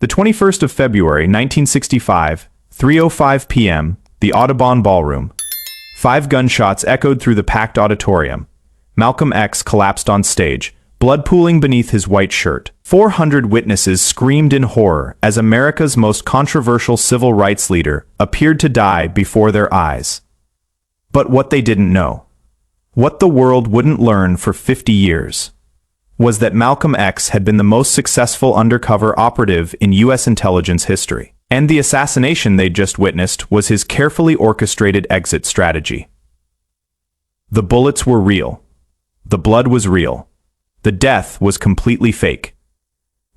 The 21st of February, 1965, 3:05 p.m., the Audubon Ballroom. 5 gunshots echoed through the packed auditorium. Malcolm X collapsed on stage, blood pooling beneath his white shirt. 400 witnesses screamed in horror as America's most controversial civil rights leader appeared to die before their eyes. But what they didn't know, what the world wouldn't learn for 50 years, was that Malcolm X had been the most successful undercover operative in U.S. intelligence history. And the assassination they'd just witnessed was his carefully orchestrated exit strategy. The bullets were real. The blood was real. The death was completely fake.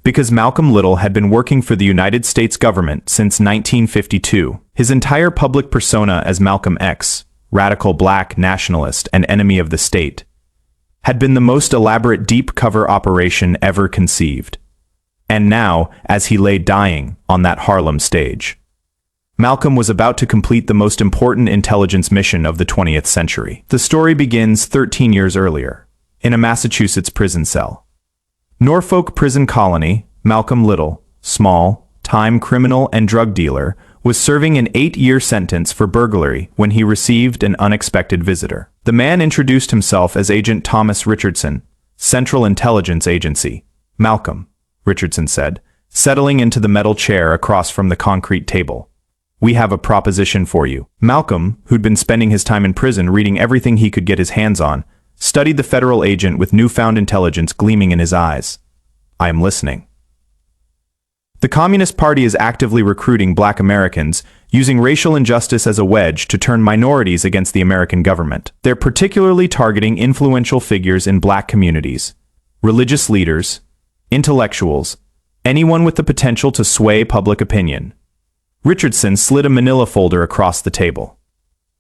Because Malcolm Little had been working for the United States government since 1952, his entire public persona as Malcolm X, radical black nationalist and enemy of the state, had been the most elaborate deep cover operation ever conceived. And now, as he lay dying on that Harlem stage, Malcolm was about to complete the most important intelligence mission of the 20th century. The story begins 13 years earlier, in a Massachusetts prison cell. Norfolk Prison Colony, Malcolm Little, small, time criminal and drug dealer, was serving an 8-year sentence for burglary when he received an unexpected visitor. The man introduced himself as Agent Thomas Richardson, Central Intelligence Agency. Malcolm, Richardson said, settling into the metal chair across from the concrete table. We have a proposition for you. Malcolm, who'd been spending his time in prison reading everything he could get his hands on, studied the federal agent with newfound intelligence gleaming in his eyes. I am listening. The Communist Party is actively recruiting black Americans, using racial injustice as a wedge to turn minorities against the American government. They're particularly targeting influential figures in black communities, religious leaders, intellectuals, anyone with the potential to sway public opinion. Richardson slid a manila folder across the table.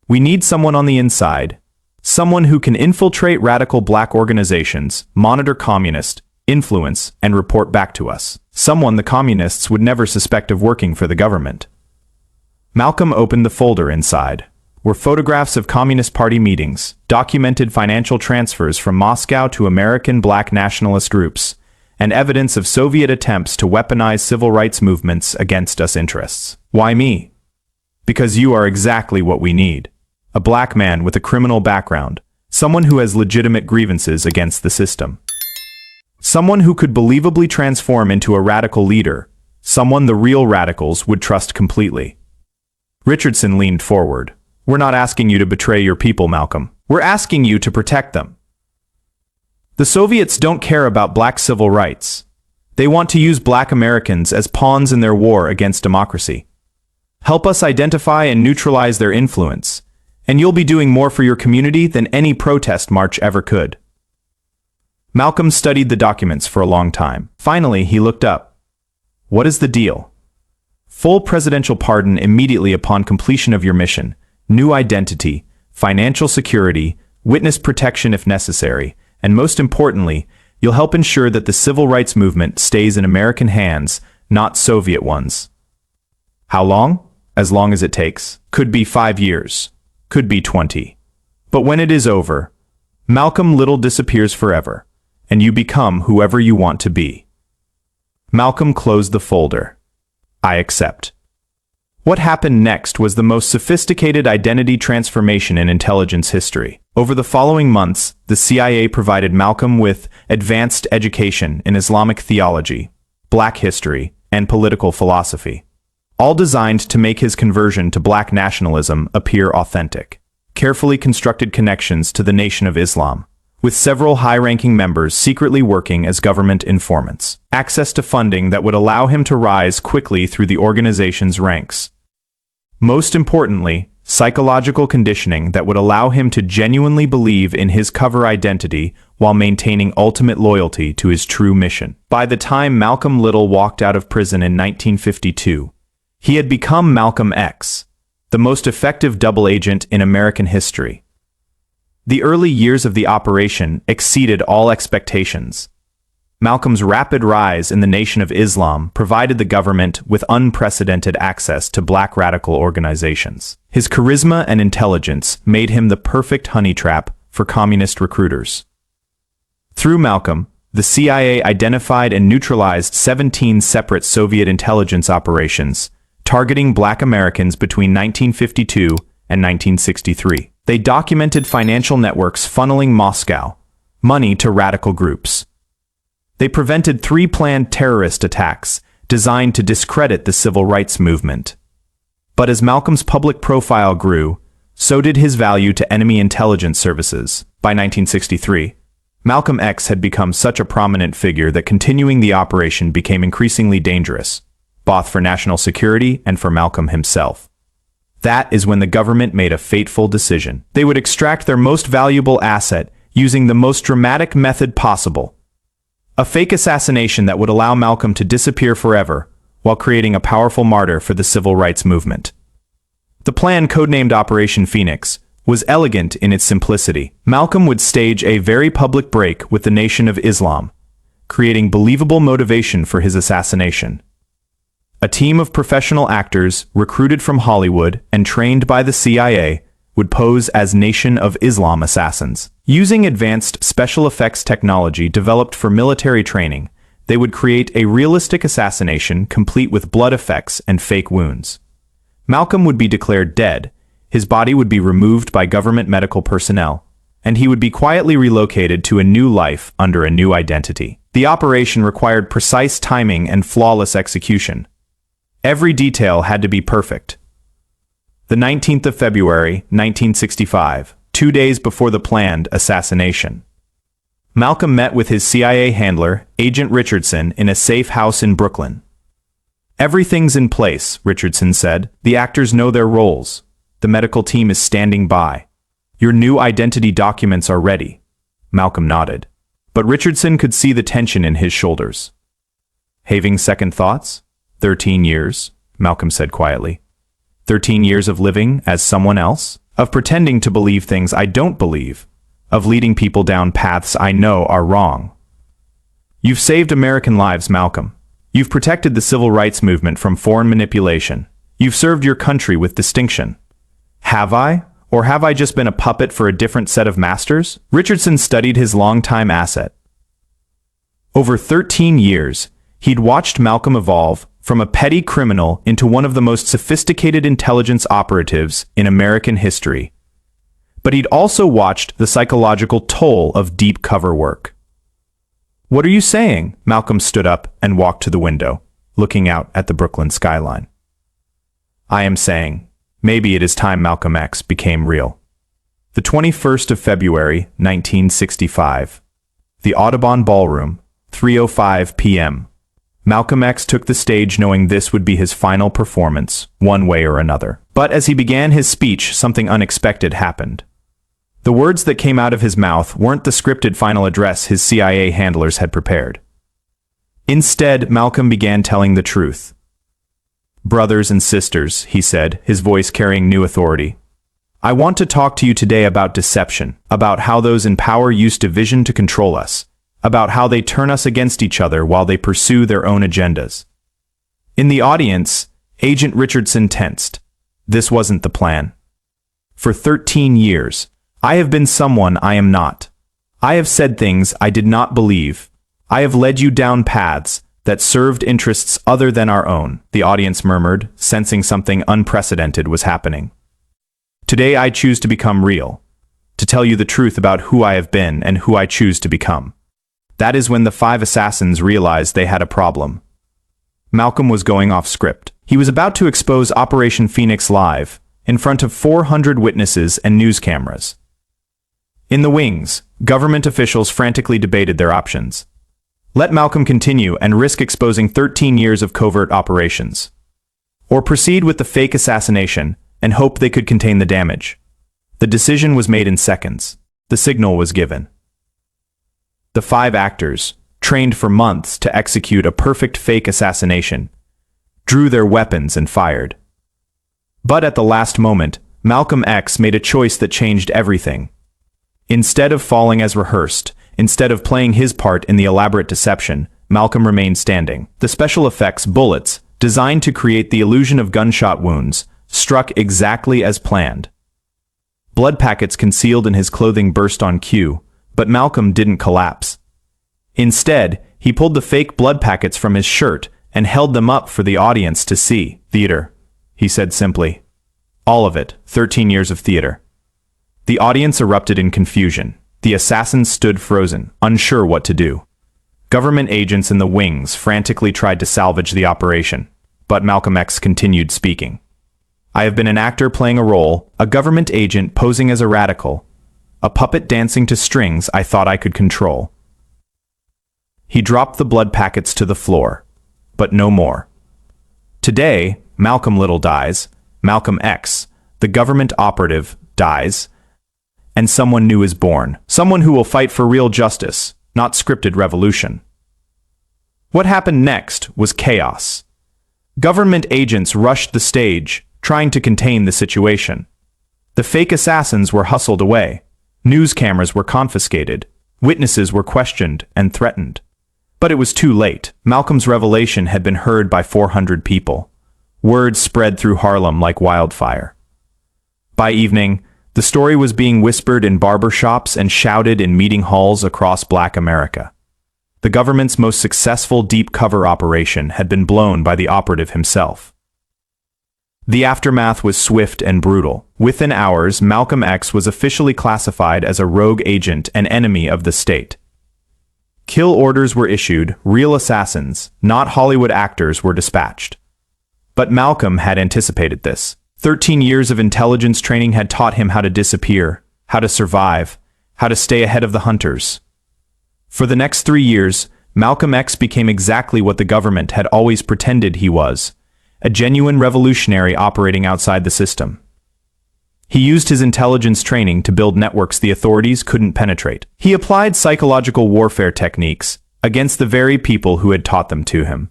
We need someone on the inside, someone who can infiltrate radical black organizations, monitor communist influence, and report back to us. Someone the communists would never suspect of working for the government. Malcolm opened the folder. Inside were photographs of Communist Party meetings, documented financial transfers from Moscow to American black nationalist groups, and evidence of Soviet attempts to weaponize civil rights movements against us interests. Why me? Because you are exactly what we need. A black man with a criminal background, someone who has legitimate grievances against the system. Someone who could believably transform into a radical leader, someone the real radicals would trust completely. Richardson leaned forward. We're not asking you to betray your people, Malcolm. We're asking you to protect them. The Soviets don't care about black civil rights. They want to use black Americans as pawns in their war against democracy. Help us identify and neutralize their influence, and you'll be doing more for your community than any protest march ever could. Malcolm studied the documents for a long time. Finally, he looked up. What is the deal? Full presidential pardon immediately upon completion of your mission, new identity, financial security, witness protection if necessary, and most importantly, you'll help ensure that the civil rights movement stays in American hands, not Soviet ones. How long? As long as it takes. Could be 5 years. Could be 20. But when it is over, Malcolm Little disappears forever, and you become whoever you want to be. Malcolm closed the folder. I accept. What happened next was the most sophisticated identity transformation in intelligence history. Over the following months, the CIA provided Malcolm with advanced education in Islamic theology, black history, and political philosophy, all designed to make his conversion to black nationalism appear authentic. Carefully constructed connections to the Nation of Islam, with several high-ranking members secretly working as government informants. Access to funding that would allow him to rise quickly through the organization's ranks. Most importantly, psychological conditioning that would allow him to genuinely believe in his cover identity while maintaining ultimate loyalty to his true mission. By the time Malcolm Little walked out of prison in 1952, he had become Malcolm X, the most effective double agent in American history. The early years of the operation exceeded all expectations. Malcolm's rapid rise in the Nation of Islam provided the government with unprecedented access to black radical organizations. His charisma and intelligence made him the perfect honey trap for communist recruiters. Through Malcolm, the CIA identified and neutralized 17 separate Soviet intelligence operations, targeting Black Americans between 1952 and 1963. They documented financial networks funneling Moscow money to radical groups. They prevented 3 planned terrorist attacks designed to discredit the civil rights movement. But as Malcolm's public profile grew, so did his value to enemy intelligence services. By 1963, Malcolm X had become such a prominent figure that continuing the operation became increasingly dangerous, both for national security and for Malcolm himself. That is when the government made a fateful decision. They would extract their most valuable asset using the most dramatic method possible. A fake assassination that would allow Malcolm to disappear forever while creating a powerful martyr for the civil rights movement. The plan, codenamed Operation Phoenix, was elegant in its simplicity. Malcolm would stage a very public break with the Nation of Islam, creating believable motivation for his assassination. A team of professional actors recruited from Hollywood and trained by the CIA would pose as Nation of Islam assassins. Using advanced special effects technology developed for military training, they would create a realistic assassination complete with blood effects and fake wounds. Malcolm would be declared dead, his body would be removed by government medical personnel, and he would be quietly relocated to a new life under a new identity. The operation required precise timing and flawless execution. Every detail had to be perfect. The 19th of February, 1965, 2 days before the planned assassination. Malcolm met with his CIA handler, Agent Richardson, in a safe house in Brooklyn. "Everything's in place," Richardson said. "The actors know their roles. The medical team is standing by. Your new identity documents are ready." Malcolm nodded. But Richardson could see the tension in his shoulders. "Having second thoughts? 13 years," Malcolm said quietly. 13 years of living as someone else? Of pretending to believe things I don't believe? Of leading people down paths I know are wrong? You've saved American lives, Malcolm. You've protected the civil rights movement from foreign manipulation. You've served your country with distinction. Have I? Or have I just been a puppet for a different set of masters? Richardson studied his longtime asset. Over 13 years, he'd watched Malcolm evolve from a petty criminal into one of the most sophisticated intelligence operatives in American history. But he'd also watched the psychological toll of deep cover work. "What are you saying?" Malcolm stood up and walked to the window, looking out at the Brooklyn skyline. "I am saying, maybe it is time Malcolm X became real." The 21st of February, 1965. The Audubon Ballroom, 3:05 p.m. Malcolm X took the stage knowing this would be his final performance, one way or another. But as he began his speech, something unexpected happened. The words that came out of his mouth weren't the scripted final address his CIA handlers had prepared. Instead, Malcolm began telling the truth. "Brothers and sisters," he said, his voice carrying new authority. "I want to talk to you today about deception, about how those in power use division to control us, about how they turn us against each other while they pursue their own agendas." In the audience, Agent Richardson tensed. This wasn't the plan. "For 13 years, I have been someone I am not. I have said things I did not believe. I have led you down paths that served interests other than our own," the audience murmured, sensing something unprecedented was happening. "Today I choose to become real, to tell you the truth about who I have been and who I choose to become." That is when the 5 assassins realized they had a problem. Malcolm was going off script. He was about to expose Operation Phoenix live, in front of 400 witnesses and news cameras. In the wings, government officials frantically debated their options. Let Malcolm continue and risk exposing 13 years of covert operations, or proceed with the fake assassination and hope they could contain the damage. The decision was made in seconds. The signal was given. The 5 actors, trained for months to execute a perfect fake assassination, drew their weapons and fired. But at the last moment, Malcolm X made a choice that changed everything. Instead of falling as rehearsed, instead of playing his part in the elaborate deception, Malcolm remained standing. The special effects bullets, designed to create the illusion of gunshot wounds, struck exactly as planned. Blood packets concealed in his clothing burst on cue, but Malcolm didn't collapse. Instead, he pulled the fake blood packets from his shirt and held them up for the audience to see. Theater, he said simply. All of it, 13 years of theater. The audience erupted in confusion. The assassins stood frozen, unsure what to do. Government agents in the wings frantically tried to salvage the operation, but Malcolm X continued speaking. I have been an actor playing a role, a government agent posing as a radical, a puppet dancing to strings I thought I could control. He dropped the blood packets to the floor, but no more. Today, Malcolm Little dies, Malcolm X, the government operative, dies, and someone new is born, someone who will fight for real justice, not scripted revolution. What happened next was chaos. Government agents rushed the stage, trying to contain the situation. The fake assassins were hustled away. News cameras were confiscated. Witnesses were questioned and threatened. But it was too late. Malcolm's revelation had been heard by 400 people. Word spread through Harlem like wildfire. By evening, the story was being whispered in barber shops and shouted in meeting halls across Black America. The government's most successful deep cover operation had been blown by the operative himself. The aftermath was swift and brutal. Within hours, Malcolm X was officially classified as a rogue agent and enemy of the state. Kill orders were issued, real assassins, not Hollywood actors, were dispatched. But Malcolm had anticipated this. 13 years of intelligence training had taught him how to disappear, how to survive, how to stay ahead of the hunters. For the next 3 years, Malcolm X became exactly what the government had always pretended he was, a genuine revolutionary operating outside the system. He used his intelligence training to build networks the authorities couldn't penetrate. He applied psychological warfare techniques against the very people who had taught them to him.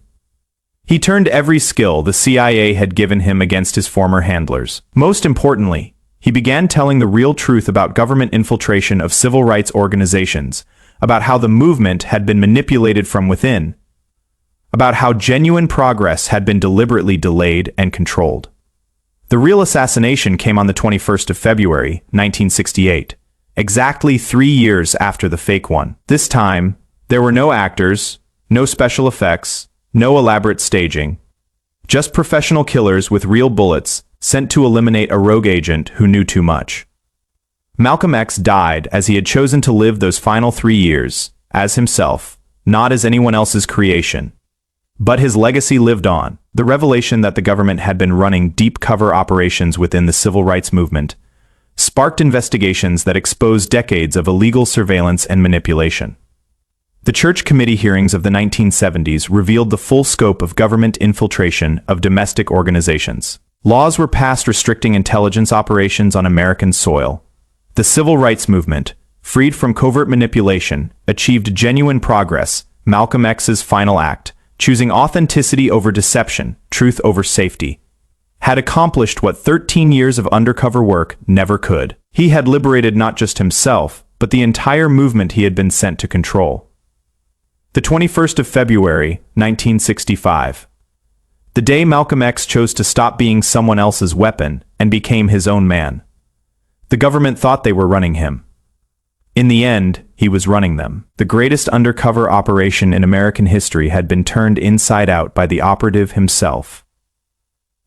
He turned every skill the CIA had given him against his former handlers. Most importantly, he began telling the real truth about government infiltration of civil rights organizations, about how the movement had been manipulated from within, about how genuine progress had been deliberately delayed and controlled. The real assassination came on the 21st of February, 1968, exactly 3 years after the fake one. This time, there were no actors, no special effects, no elaborate staging, just professional killers with real bullets sent to eliminate a rogue agent who knew too much. Malcolm X died as he had chosen to live those final 3 years, as himself, not as anyone else's creation. But his legacy lived on. The revelation that the government had been running deep cover operations within the civil rights movement sparked investigations that exposed decades of illegal surveillance and manipulation. The church committee hearings of the 1970s revealed the full scope of government infiltration of domestic organizations. Laws were passed restricting intelligence operations on American soil. The civil rights movement, freed from covert manipulation, achieved genuine progress. Malcolm X's final act, choosing authenticity over deception, truth over safety, had accomplished what 13 years of undercover work never could. He had liberated not just himself, but the entire movement he had been sent to control. The 21st of February, 1965. The day Malcolm X chose to stop being someone else's weapon and became his own man. The government thought they were running him. In the end, he was running them. The greatest undercover operation in American history had been turned inside out by the operative himself.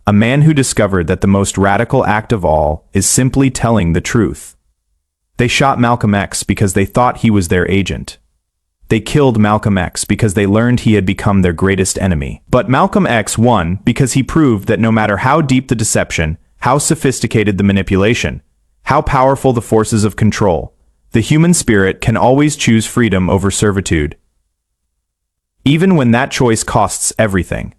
A man who discovered that the most radical act of all is simply telling the truth. They shot Malcolm X because they thought he was their agent. They killed Malcolm X because they learned he had become their greatest enemy. But Malcolm X won because he proved that no matter how deep the deception, how sophisticated the manipulation, how powerful the forces of control, the human spirit can always choose freedom over servitude, even when that choice costs everything.